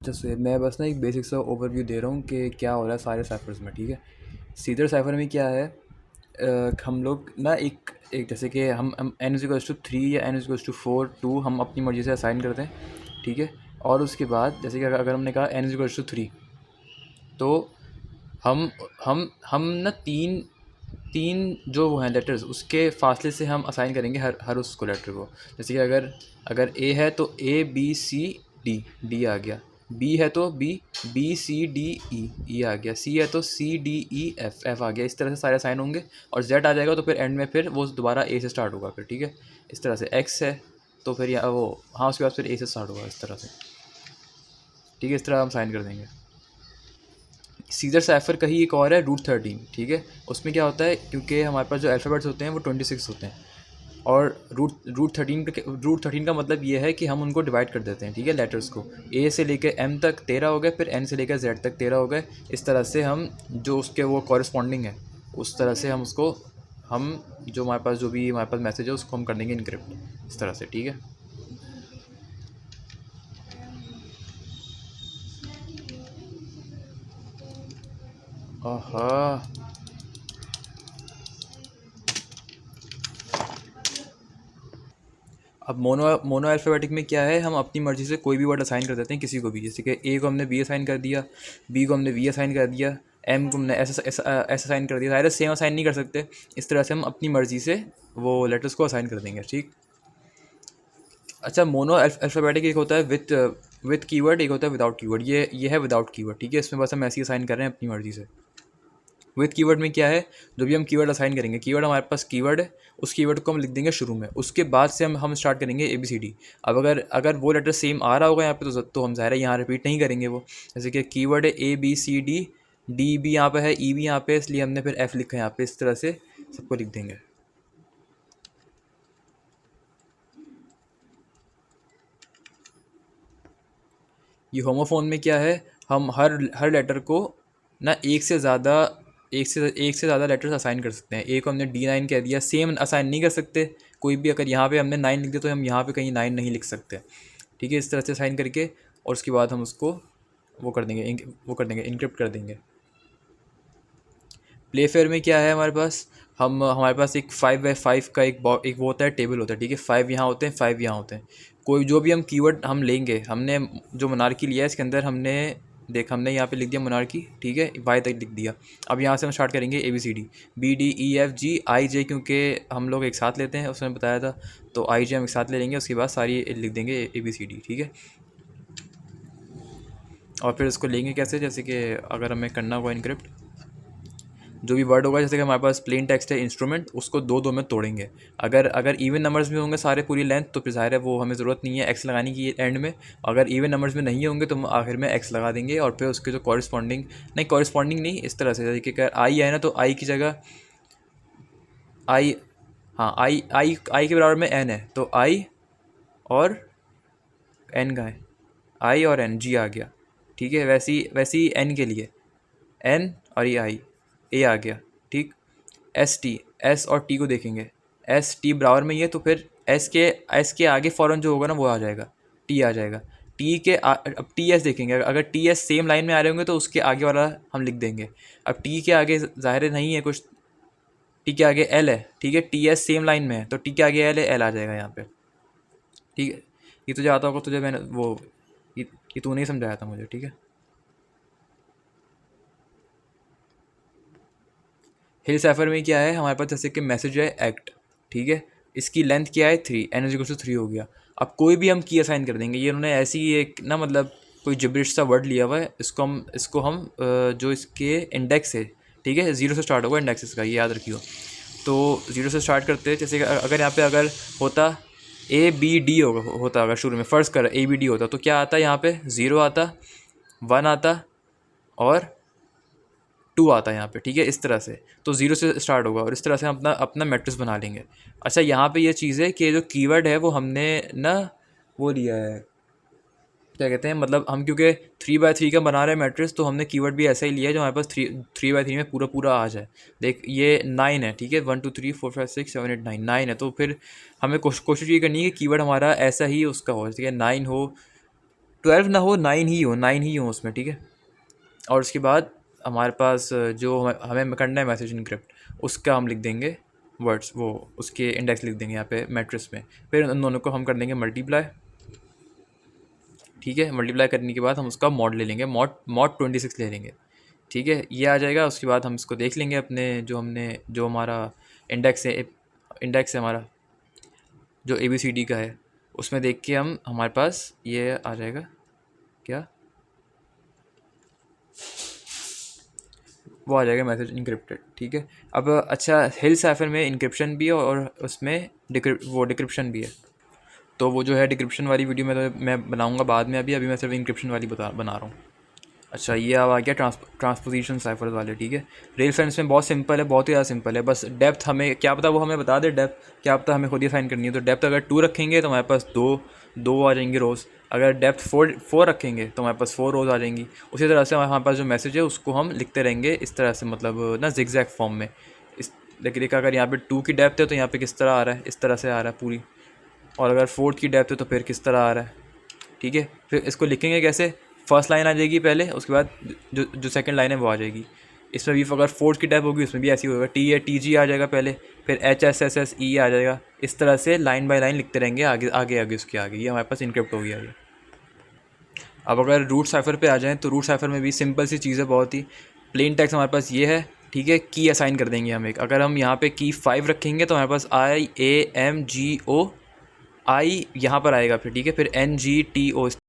जैसे मैं बस ना एक बेसिक सा ओवरव्यू दे रहा हूँ कि क्या हो रहा है सारे साइफर्स में, ठीक है। सीडर साइफर में क्या है, हम लोग ना एक एक जैसे कि हम एन इज़ टू 3 या एन इज़ टू 4 2 हम अपनी मर्ज़ी से असाइन करते हैं, ठीक है। और उसके बाद जैसे कि अगर हमने कहा एन इज़ टू 3, तो हम हम ना तीन तीन जो वो हैं लेटर्स, उसके फासले से हम असाइन करेंगे हर हर उसको लेटर को। जैसे कि अगर अगर ए है तो A B C D, D आ गया। बी है तो B, B C D E, E आ गया। सी है तो C D E F, F आ गया। इस तरह से सारे असाइन होंगे। और जेड आ जाएगा तो फिर एंड में फिर वो दोबारा ए से स्टार्ट होगा फिर, ठीक है। इस तरह से एक्स है तो फिर या वो, हाँ, उसके बाद फिर ए से स्टार्ट होगा इस तरह से, ठीक है। इस तरह हम साइन कर देंगे। सीजर साइफर का ही एक और है रूट 13, ठीक है। उसमें क्या होता है, क्योंकि हमारे पास जो अल्फ़ाबेट्स होते हैं वो 26 होते हैं। और रूट 13 का मतलब ये है कि हम उनको डिवाइड कर देते हैं, ठीक है, लेटर्स को। ए से लेकर एम तक 13 हो गए, फिर एन से लेकर जेड तक 13 हो गए। इस तरह से हम जो उसके वो कॉरस्पॉन्डिंग है, उस तरह से हम उसको, हम जो हमारे पास जो भी हमारे पास मैसेज है उसको हम कर देंगे इनक्रिप्ट इस तरह से, ठीक है। आहा, अब मोनो अल्फ़ाबेटिक में क्या है, हम अपनी मर्ज़ी से कोई भी वर्ड असाइन कर देते हैं किसी को भी। जैसे कि ए को हमने बी असाइन कर दिया, बी को हमने वी असाइन कर दिया, एम को हमने एस असाइन कर दिया। सारे सेम असाइन नहीं कर सकते। इस तरह से हम अपनी मर्ज़ी से वो लेटर्स को असाइन कर देंगे, ठीक। अच्छा, मोनो अल्फ़ाबेटिक एक होता है विथ कीवर्ड, एक होता है विदाउट कीवर्ड। ये है विदाउट कीवर्ड, ठीक है। इसमें बस हम ऐसे ही असाइन कर रहे हैं अपनी मर्ज़ी से। विद कीवर्ड में क्या है, जो भी हम कीवर्ड असाइन करेंगे, कीवर्ड हमारे पास कीवर्ड है, उस कीवर्ड को हम लिख देंगे शुरू में, उसके बाद से हम स्टार्ट करेंगे ए बी सी डी। अब अगर अगर वो लेटर सेम आ रहा होगा यहाँ पे तो हम ज़ाहिर है यहाँ रिपीट नहीं करेंगे वो। जैसे कि कीवर्ड है A B C D, D भी यहाँ पे है, ई भी यहाँ पे, इसलिए हमने फिर एफ लिखा है यहाँ पे। इस तरह से सबको लिख देंगे। ये होमोफोन में क्या है, हम हर हर लेटर को ना एक से ज़्यादा लेटर्स असाइन कर सकते हैं। ए को हमने D9 कह दिया, सेम असाइन नहीं कर सकते कोई भी। अगर यहाँ पे हमने 9 लिख दिया तो हम यहाँ पे कहीं 9 नहीं लिख सकते, ठीक है। इस तरह से असाइन करके और उसके बाद हम उसको वो कर देंगे इनक्रिप्ट कर देंगे। प्ले फेयर में क्या है हमारे पास, हमारे पास एक 5x5 का एक वो होता है, टेबल होता है, ठीक है। 5 यहाँ होते हैं, 5 यहाँ होते हैं। कोई जो भी हम कीवर्ड हम लेंगे, हमने जो मोनार्की लिया है इसके अंदर हमने यहाँ पे लिख दिया मोनार्की, ठीक है, वाई तक लिख दिया। अब यहाँ से हम स्टार्ट करेंगे ABCD, BDEFGIJ, क्योंकि हम लोग एक साथ लेते हैं, उसने बताया था। तो IJ हम एक साथ ले लेंगे, उसके बाद सारी लिख देंगे ABCD, ठीक है। और फिर उसको लेंगे कैसे, जैसे कि अगर हमें करना होगा इनक्रिप्ट, जो भी वर्ड होगा, जैसे कि हमारे पास प्लेन टेक्स्ट है इंस्ट्रूमेंट, उसको दो दो में तोड़ेंगे। अगर अगर इवन नंबर्स में होंगे सारे पूरी लेंथ, तो फिर ज़ाहिर है वो हमें ज़रूरत नहीं है एक्स लगाने की एंड में। अगर इवन नंबर्स में नहीं होंगे तो हम आखिर में एक्स लगा देंगे। और फिर उसके जो कॉरस्पॉन्डिंग नहीं, इस तरह से, जैसे कि अगर आई है ना तो आई की जगह आई, हाँ, आई के बराबर में एन है तो आई और एन का है, आई और एन, जी आ गया, ठीक है। वैसी वैसी एन के लिए एन और ये आई, ए आ गया, ठीक। एस और टी को देखेंगे, एस टी बराबर में ही है तो फिर एस के आगे फ़ौरन जो होगा ना वो आ जाएगा, टी आ जाएगा। अब टी एस देखेंगे, अगर टी एस सेम लाइन में आ रहे होंगे तो उसके आगे वाला हम लिख देंगे। अब टी के आगे ज़ाहिर नहीं है कुछ, टी के आगे एल है, ठीक है। टी एस सेम लाइन में है तो टी के आगे एल है, एल आ जाएगा यहाँ पे, ठीक है। ये तुझे आता होगा, तुझे मैंने ये, ये तूने ही समझाया था मुझे, ठीक है। हिल सैफर में क्या है हमारे पास, जैसे कि मैसेज है एक्ट, ठीक है। इसकी लेंथ क्या है 3, N=3 हो गया। अब कोई भी हम की असाइन कर देंगे। ये उन्होंने ऐसी ही एक ना, मतलब कोई जिब्रिश सा वर्ड लिया हुआ है, इसको हम जो इसके इंडेक्स है, ठीक है, 0 से स्टार्ट होगा इंडेक्स इसका, ये याद रखियो। तो 0 से स्टार्ट करते हैं। जैसे कि अगर यहाँ पे अगर होता ABD होता अगर शुरू में फ़र्ज़ कर ABD होता तो क्या आता यहाँ पे, 0 आता, 1 आता और 2 आता है यहाँ पे, ठीक है। इस तरह से तो 0 से स्टार्ट होगा और इस तरह से हम अपना अपना मैट्रिक्स बना लेंगे। अच्छा, यहाँ पे ये चीज़ है कि जो कीवर्ड है वो हमने ना वो लिया है, क्या कहते हैं, मतलब हम क्योंकि 3x3 का बना रहे हैं मैट्रिक्स, तो हमने कीवर्ड भी ऐसा ही लिया है जो हमारे पास 3x3 में पूरा पूरा आ जाए। देख, ये 9 है, ठीक है, 1 2 3 4 5 6 7 8 9, 9 है। तो फिर हमें कोशिश ये करनी है कि कीवर्ड हमारा ऐसा ही उसका हो, ठीक है, 9 हो, 12 ना हो, 9 ही हो, 9 ही हो उसमें, ठीक है। और उसके बाद हमारे पास जो हमें करना है मैसेज इनक्रिप्ट, उसका हम लिख देंगे वर्ड्स, वो उसके इंडेक्स लिख देंगे यहाँ पे मैट्रिक्स में। फिर उन दोनों को हम कर देंगे मल्टीप्लाई, ठीक है। मल्टीप्लाई करने के बाद हम उसका मॉड ले लेंगे, मॉड 26 ले लेंगे, ठीक है। ये आ जाएगा। उसके बाद हम इसको देख लेंगे अपने जो हमारा इंडेक्स है हमारा जो ABCD का है, उसमें देख के हमारे पास ये आ जाएगा क्या, वो आ जाएगा मैसेज इनक्रिप्टेड, ठीक है। अब अच्छा, हिल साइफर में इनक्रिप्शन भी है और उसमें डिक्रिप्शन भी है। तो वो जो है डिक्रिप्शन वाली वीडियो में तो मैं बनाऊंगा बाद में, अभी मैं सिर्फ इनक्रिप्शन वाली बना रहा हूँ। अच्छा, ये अब आ गया ट्रांसपोजिशन साइफर्स वाले, ठीक है। रेल फ्रेंड्स में बहुत सिंपल है, बहुत ही ज़्यादा सिंपल है। बस डेप्थ हमें क्या पता, वो हमें बता दे डेप्थ, क्या पता हमें खुद ही फाइन करनी है। तो डेप्थ अगर 2 रखेंगे तो हमारे पास दो आ जाएंगे रोज़। अगर डेप्थ 4 रखेंगे तो हमारे पास 4 रोज़ आ जाएंगी। उसी तरह से हमारे पास जो मैसेज है उसको हम लिखते रहेंगे इस तरह से, मतलब ना जिगजैग फॉर्म में। इस देखिए, अगर यहाँ पे 2 की डेप्थ है तो यहाँ पे किस तरह आ रहा है, इस तरह से आ रहा है पूरी। और अगर 4 की डेप्थ है तो फिर किस तरह आ रहा है, ठीक है। फिर इसको लिखेंगे कैसे, फर्स्ट लाइन आ जाएगी पहले, उसके बाद जो सेकंड लाइन है वो आ जाएगी। इसमें भी अगर 4 की डेप्थ होगी उसमें भी ऐसी होगा, TG आ जाएगा पहले, फिर HSSSE आ जाएगा। इस तरह से लाइन बाय लाइन लिखते रहेंगे आगे आगे आगे उसके आगे। ये हमारे पास इनक्रिप्ट हो गया ये। अब अगर रूट साइफर पे आ जाएँ तो रूट साइफर में भी सिंपल सी चीज़ है बहुत ही। प्लेन टेक्स्ट हमारे पास ये है, ठीक है। की असाइन कर देंगे हम एक, अगर हम यहाँ पे की 5 रखेंगे तो हमारे पास IAMGO, आई यहाँ पर आएगा फिर, ठीक है। फिर NGTO